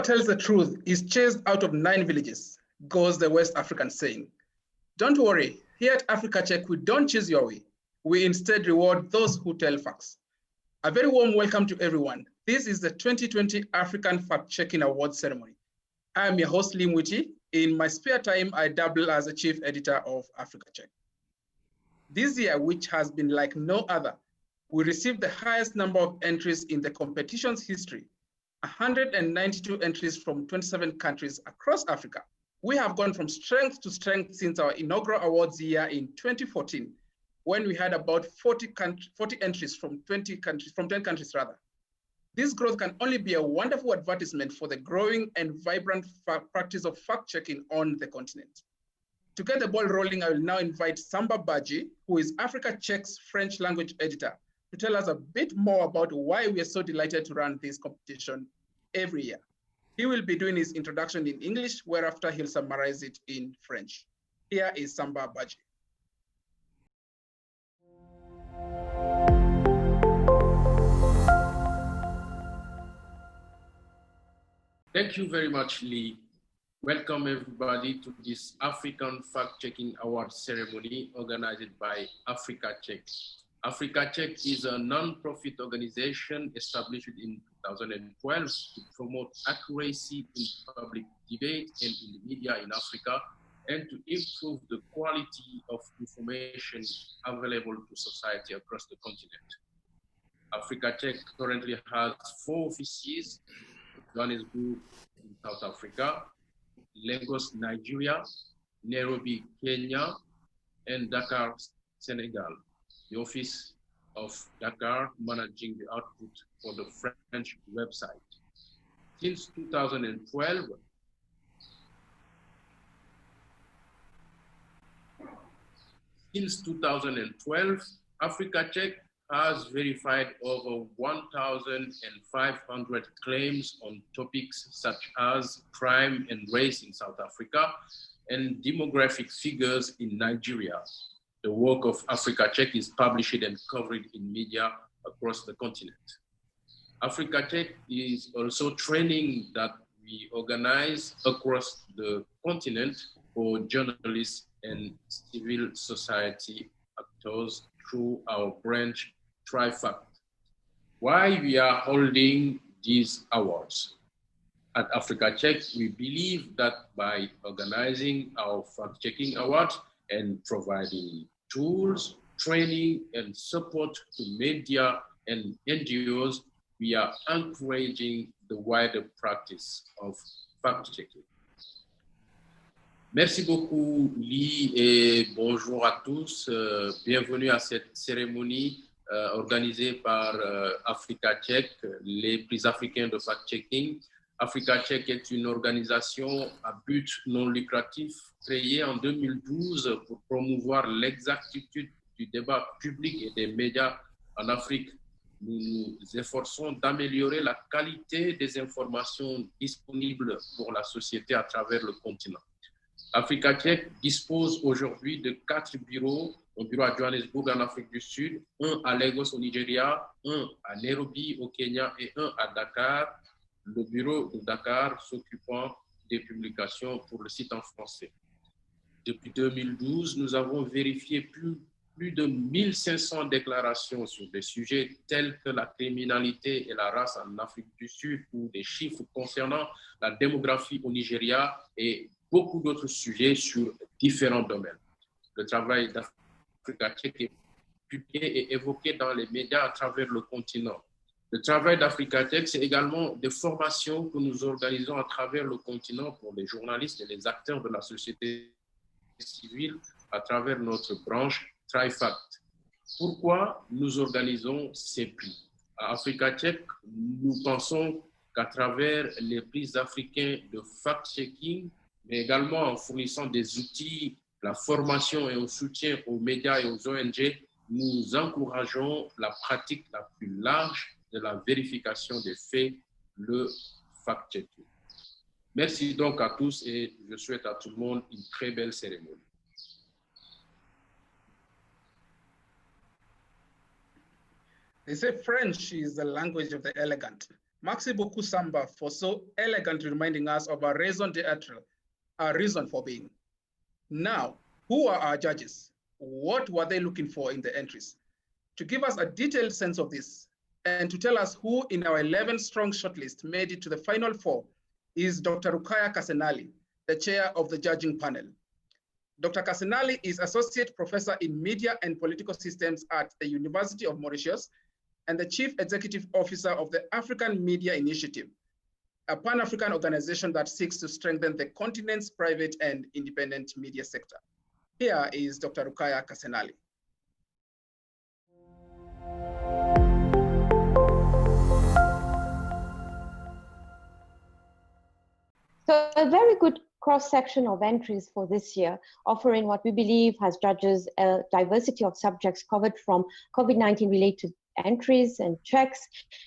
Whoever tells the truth is chased out of 9 villages, goes the West African saying. Don't worry, here at Africa Check, we don't choose your way. We instead reward those who tell facts. A very warm welcome to everyone. This is the 2020 African Fact-Checking Awards ceremony. I am your host, Lee Mwiti. In my spare time, I dabble as a chief editor of Africa Check. This year, which has been like no other, we received the highest number of entries in the competition's history, 192 entries from 27 countries across Africa. We have gone from strength to strength since our inaugural awards year in 2014, when we had about 40 entries from 10 countries rather. This growth can only be a wonderful advertisement for the growing and vibrant practice of fact-checking on the continent. To get the ball rolling, I will now invite Samba Badji, who is Africa Check's French language editor, to tell us a bit more about why we are so delighted to run this competition every year. He will be doing his introduction in English, whereafter he'll summarize it in French. Here is Samba Badji. Thank you very much, Lee. Welcome everybody to this African Fact-Checking Award ceremony organized by Africa Check. Africa Check is a non-profit organization established in 2012 to promote accuracy in public debate and in the media in Africa and to improve the quality of information available to society across the continent. Africa Check currently has 4 offices: Johannesburg in South Africa, Lagos, Nigeria, Nairobi, Kenya, and Dakar, Senegal. The office of Dakar managing the output for the French website. Since 2012, Africa Check has verified over 1,500 claims on topics such as crime and race in South Africa and demographic figures in Nigeria. The work of Africa Check is published and covered in media across the continent. Africa Check is also training that we organize across the continent for journalists and civil society actors through our branch TriFact. Why we are holding these awards? At Africa Check, we believe that by organizing our fact-checking awards and providing tools, training, and support to media and NGOs, we are encouraging the wider practice of fact-checking. Merci beaucoup, Lee, et bonjour à tous. Bienvenue à cette cérémonie organisée par Africa Check, les prix africains de fact-checking. Africa Check est une organisation à but non lucratif créée en 2012 pour promouvoir l'exactitude du débat public et des médias en Afrique. Nous nous efforçons d'améliorer la qualité des informations disponibles pour la société à travers le continent. Africa Check dispose aujourd'hui de 4 bureaux, un bureau à Johannesburg en Afrique du Sud, un à Lagos au Nigeria, un à Nairobi au Kenya et un à Dakar, le bureau de Dakar s'occupant des publications pour le site en français. Depuis 2012, nous avons vérifié plus de 1500 déclarations sur des sujets tels que la criminalité et la race en Afrique du Sud ou des chiffres concernant la démographie au Nigeria et beaucoup d'autres sujets sur différents domaines. Le travail d'Africa Check est publié et évoqué dans les médias à travers le continent. Le travail d'Africa Check, c'est également des formations que nous organisons à travers le continent pour les journalistes et les acteurs de la société civile à travers notre branche TriFact. Pourquoi nous organisons ces prix? À Africa Check, nous pensons qu'à travers les prix africains de fact-checking, mais également en fournissant des outils, la formation et un soutien aux médias et aux ONG, nous encourageons la pratique la plus large de la vérification des faits, le fact-checking. Merci donc à tous et je souhaite à tout le monde une très belle cérémonie. They say French is the language of the elegant. Merci beaucoup, Samba, for so elegantly reminding us of our raison d'etre, our reason for being. Now, who are our judges? What were they looking for in the entries? To give us a detailed sense of this and to tell us who in our 11-strong shortlist made it to the final four is Dr. Rukaya Kasenali, the chair of the judging panel. Dr. Kasenali is Associate Professor in Media and Political Systems at the University of Mauritius and the Chief Executive Officer of the African Media Initiative, a Pan-African organization that seeks to strengthen the continent's private and independent media sector. Here is Dr. Rukaya Kasenali. So a very good cross-section of entries for this year, offering what we believe has judges a diversity of subjects covered from COVID-19 related entries and checks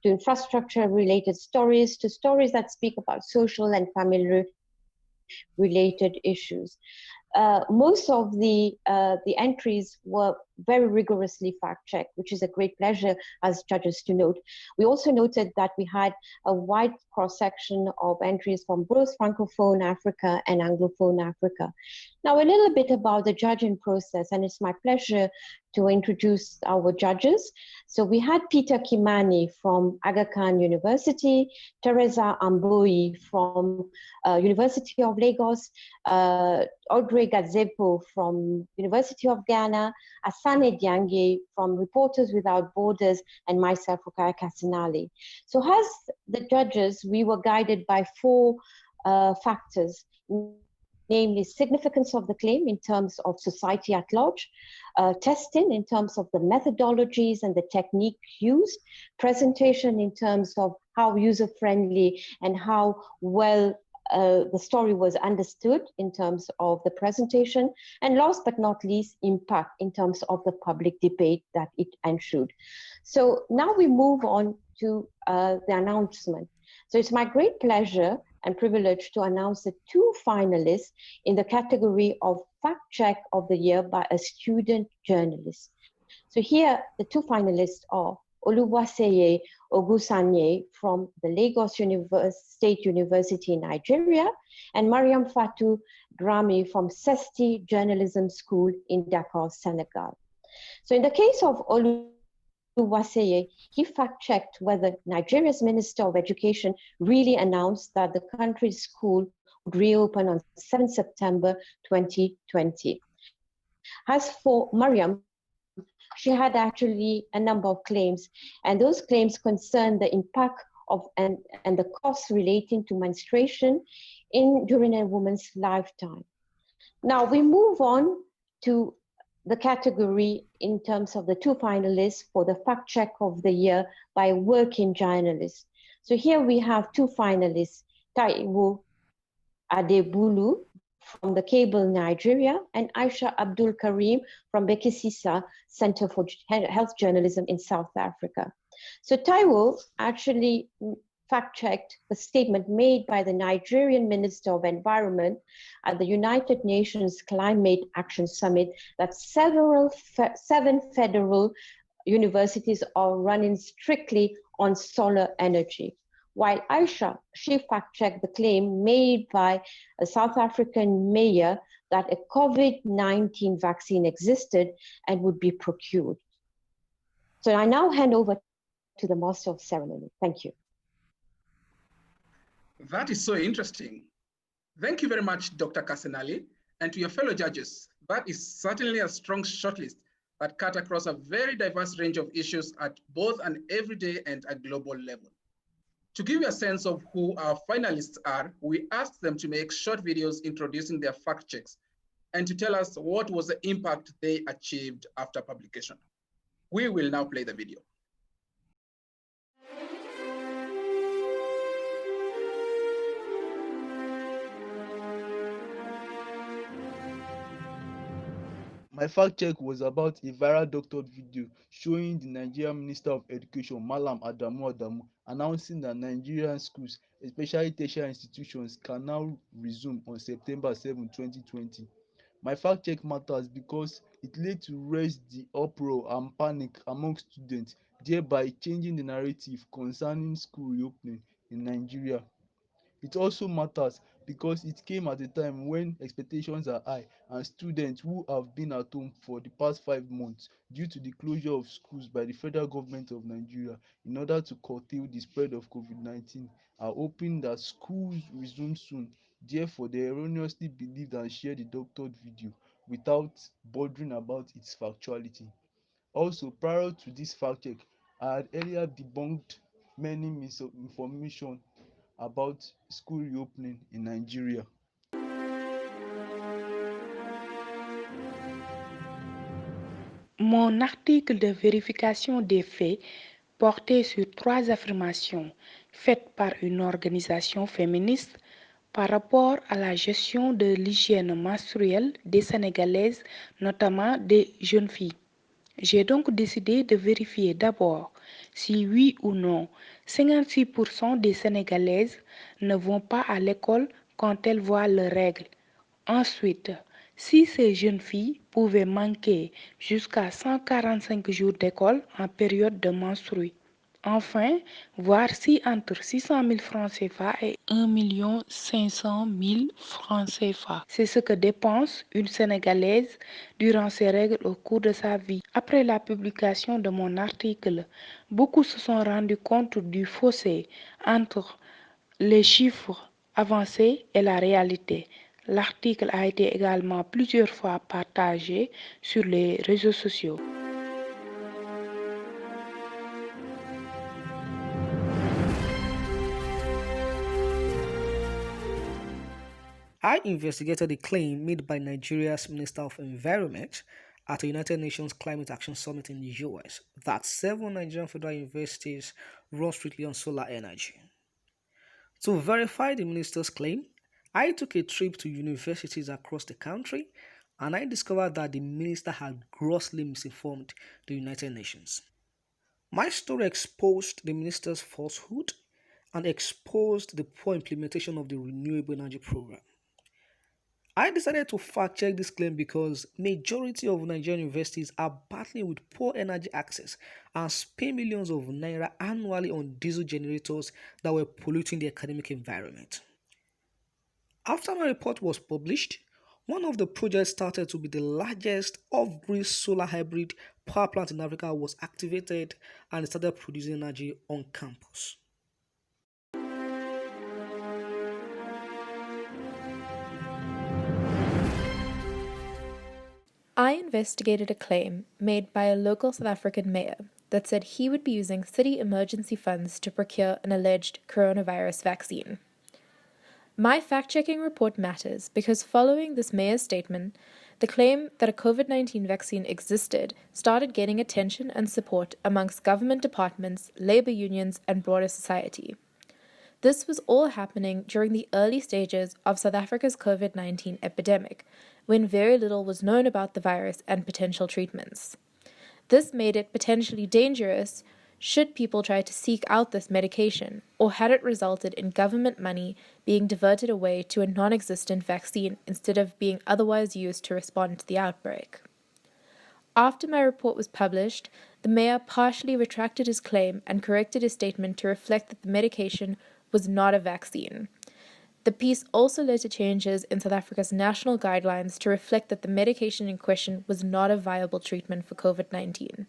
to infrastructure related stories to stories that speak about social and family related issues. Most of the entries were very rigorously fact-checked, which is a great pleasure as judges to note. We also noted that we had a wide cross-section of entries from both Francophone Africa and Anglophone Africa. Now, a little bit about the judging process, and it's my pleasure to introduce our judges. So we had Peter Kimani from Aga Khan University, Teresa Amboi from University of Lagos, Audrey Gazepo from University of Ghana, Asane Diange from Reporters Without Borders, and myself, Rukaya Kasenali. So as the judges, we were guided by four factors, namely significance of the claim in terms of society at large, testing in terms of the methodologies and the technique used, presentation in terms of how user-friendly and how well the story was understood in terms of the presentation, and last but not least, impact in terms of the public debate that it ensued. So now we move on to the announcement. So it's my great pleasure and privilege to announce the two finalists in the category of Fact Check of the Year by a student journalist. So here, the two finalists are Oluwaseye Ogusanye from the Lagos State University in Nigeria, and Mariam Fatou Drami from CESTI Journalism School in Dakar, Senegal. So in the case of Oluwaseye, he fact-checked whether Nigeria's Minister of Education really announced that the country's school would reopen on 7 September 2020. As for Mariam, she had actually a number of claims, and those claims concern the impact of and the costs relating to menstruation during a woman's lifetime. Now we move on to the category in terms of the two finalists for the Fact Check of the Year by working journalists. So here we have two finalists, Taiwo Adebulu from the Cable Nigeria, and Aisha Abdul Karim from Bekisisa Center for Health Journalism in South Africa. So Taiwo actually fact-checked the statement made by the Nigerian Minister of Environment at the United Nations Climate Action Summit that seven federal universities are running strictly on solar energy. While Aisha, she fact-checked the claim made by a South African mayor that a COVID-19 vaccine existed and would be procured. So I now hand over to the Master of Ceremony. Thank you. That is so interesting. Thank you very much, Dr. Kasenali, and to your fellow judges. That is certainly a strong shortlist that cut across a very diverse range of issues at both an everyday and a global level. To give you a sense of who our finalists are, we asked them to make short videos introducing their fact checks and to tell us what was the impact they achieved after publication. We will now play the video. My fact check was about a viral doctored video showing the Nigerian Minister of Education, Malam Adamu, announcing that Nigerian schools, especially tertiary institutions, can now resume on September 7, 2020. My fact check matters because it led to raise the uproar and panic among students, thereby changing the narrative concerning school reopening in Nigeria. It also matters because it came at a time when expectations are high and students who have been at home for the past 5 months due to the closure of schools by the federal government of Nigeria in order to curtail the spread of COVID-19 are hoping that schools resume soon. Therefore, they erroneously believed and shared the doctored video without bothering about its factuality. Also, prior to this fact check, I had earlier debunked many misinformation about school reopening in Nigeria. Mon article de vérification des faits portait sur 3 affirmations faites par une organisation féministe par rapport à la gestion de l'hygiène menstruelle des Sénégalaises, notamment des jeunes filles. J'ai donc décidé de vérifier d'abord si oui ou non 56% des Sénégalaises ne vont pas à l'école quand elles voient leurs règles. Ensuite, si ces jeunes filles pouvaient manquer jusqu'à 145 jours d'école en période de menstrues. Enfin, voir si entre 600 000 francs CFA et 1 500 000 francs CFA, c'est ce que dépense une Sénégalaise durant ses règles au cours de sa vie. Après la publication de mon article, beaucoup se sont rendus compte du fossé entre les chiffres avancés et la réalité. L'article a été également plusieurs fois partagé sur les réseaux sociaux. I investigated a claim made by Nigeria's Minister of Environment at a United Nations Climate Action Summit in the US that 7 Nigerian federal universities run strictly on solar energy. To verify the minister's claim, I took a trip to universities across the country and I discovered that the minister had grossly misinformed the United Nations. My story exposed the minister's falsehood and exposed the poor implementation of the renewable energy program. I decided to fact check this claim because majority of Nigerian universities are battling with poor energy access and spend millions of naira annually on diesel generators that were polluting the academic environment. After my report was published, one of the projects started to be the largest off-grid solar hybrid power plant in Africa was activated and it started producing energy on campus. I investigated a claim made by a local South African mayor that said he would be using city emergency funds to procure an alleged coronavirus vaccine. My fact-checking report matters because following this mayor's statement, the claim that a COVID-19 vaccine existed started gaining attention and support amongst government departments, labor unions, and broader society. This was all happening during the early stages of South Africa's COVID-19 epidemic, when very little was known about the virus and potential treatments. This made it potentially dangerous should people try to seek out this medication, or had it resulted in government money being diverted away to a non-existent vaccine instead of being otherwise used to respond to the outbreak. After my report was published, the mayor partially retracted his claim and corrected his statement to reflect that the medication was not a vaccine. The piece also led to changes in South Africa's national guidelines to reflect that the medication in question was not a viable treatment for COVID-19.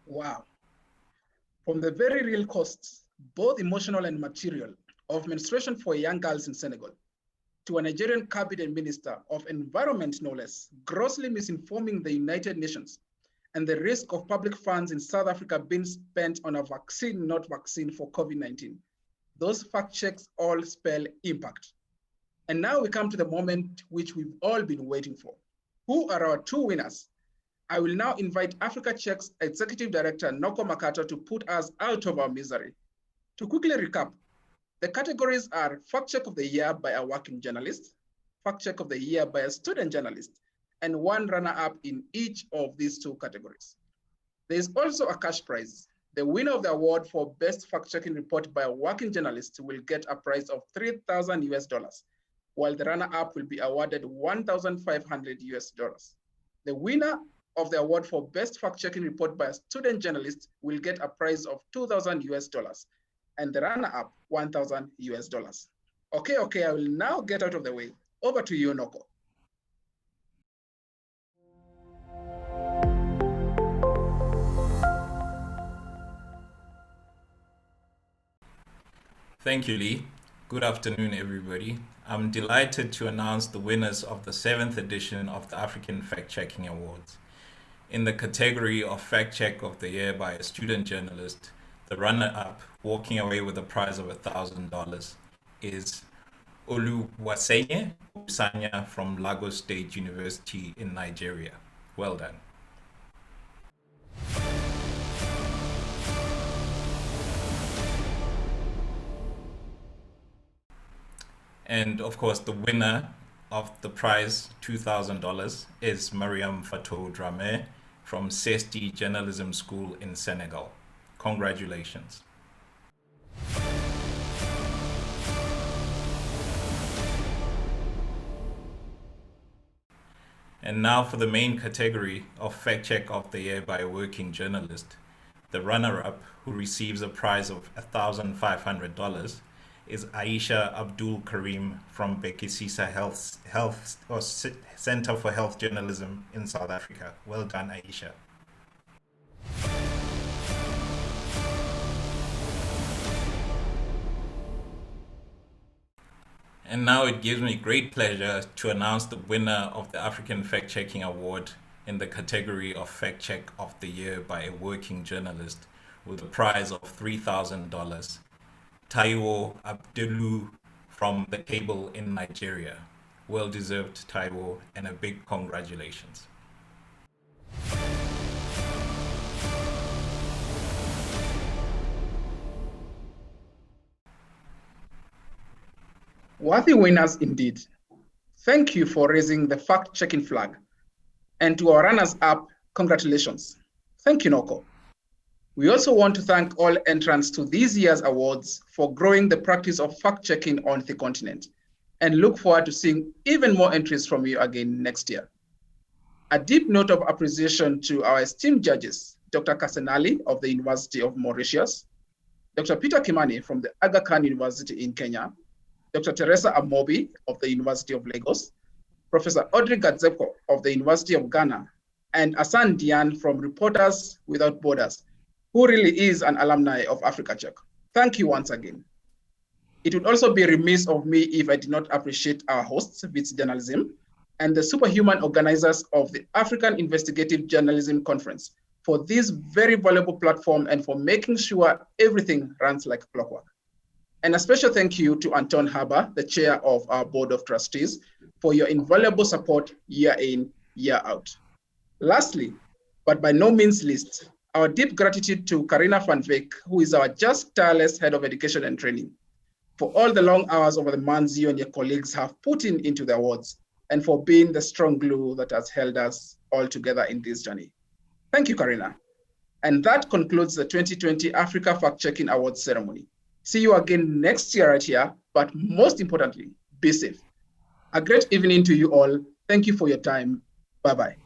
Wow. From the very real costs, both emotional and material, of menstruation for young girls in Senegal, to a Nigerian cabinet minister of environment, no less, grossly misinforming the United Nations, and the risk of public funds in South Africa being spent on a vaccine, not vaccine for COVID-19. Those fact checks all spell impact. And now we come to the moment which we've all been waiting for. Who are our two winners? I will now invite Africa Check's Executive Director, Noko Makato, to put us out of our misery. To quickly recap, the categories are Fact Check of the Year by a working journalist, Fact Check of the Year by a student journalist, and one runner-up in each of these two categories. There is also a cash prize. The winner of the award for Best Fact-Checking Report by a working journalist will get a prize of $3,000 US. while the runner-up will be awarded $1,500 US. The winner of the award for best fact-checking report by a student journalist will get a prize of $2,000 US, and the runner-up $1,000 US. Okay, I will now get out of the way. Over to you, Noko. Thank you, Lee. Good afternoon, everybody. I'm delighted to announce the winners of the 7th edition of the African Fact-Checking Awards. In the category of Fact Check of the Year by a student journalist, the runner-up, walking away with a prize of $1,000, is Oluwaseyin Usanya from Lagos State University in Nigeria. Well done. And of course, the winner of the prize, $2,000, is Mariam Fatou Dramé from CESTI Journalism School in Senegal. Congratulations. And now for the main category of Fact Check of the Year by a working journalist. The runner-up, who receives a prize of $1,500, is Aisha Abdul Karim from Bekisisa Center for Health Journalism in South Africa. Well done, Aisha. And now it gives me great pleasure to announce the winner of the African Fact Checking Award in the category of Fact Check of the Year by a working journalist with a prize of $3,000. Taiwo Abdulu from the Cable in Nigeria. Well deserved, Taiwo, and a big congratulations. Worthy winners indeed. Thank you for raising the fact-checking flag. And to our runners-up, congratulations. Thank you, Noko. We also want to thank all entrants to this year's awards for growing the practice of fact-checking on the continent, and look forward to seeing even more entries from you again next year. A deep note of appreciation to our esteemed judges, Dr. Kasenali of the University of Mauritius, Dr. Peter Kimani from the Aga Khan University in Kenya, Dr. Teresa Amobi of the University of Lagos, Professor Audrey Gadzeko of the University of Ghana, and Asan Dian from Reporters Without Borders, who really is an alumni of Africa Check. Thank you once again. It would also be remiss of me if I did not appreciate our hosts, Wits Journalism, and the superhuman organizers of the African Investigative Journalism Conference for this very valuable platform and for making sure everything runs like clockwork. And a special thank you to Anton Haber, the chair of our Board of Trustees, for your invaluable support year in, year out. Lastly, but by no means least, our deep gratitude to Karina van Veek, who is our just tireless head of education and training, for all the long hours over the months you and your colleagues have put into the awards, and for being the strong glue that has held us all together in this journey. Thank you, Karina. And that concludes the 2020 Africa Fact-Checking Awards ceremony. See you again next year right here, but most importantly, be safe. A great evening to you all. Thank you for your time. Bye-bye.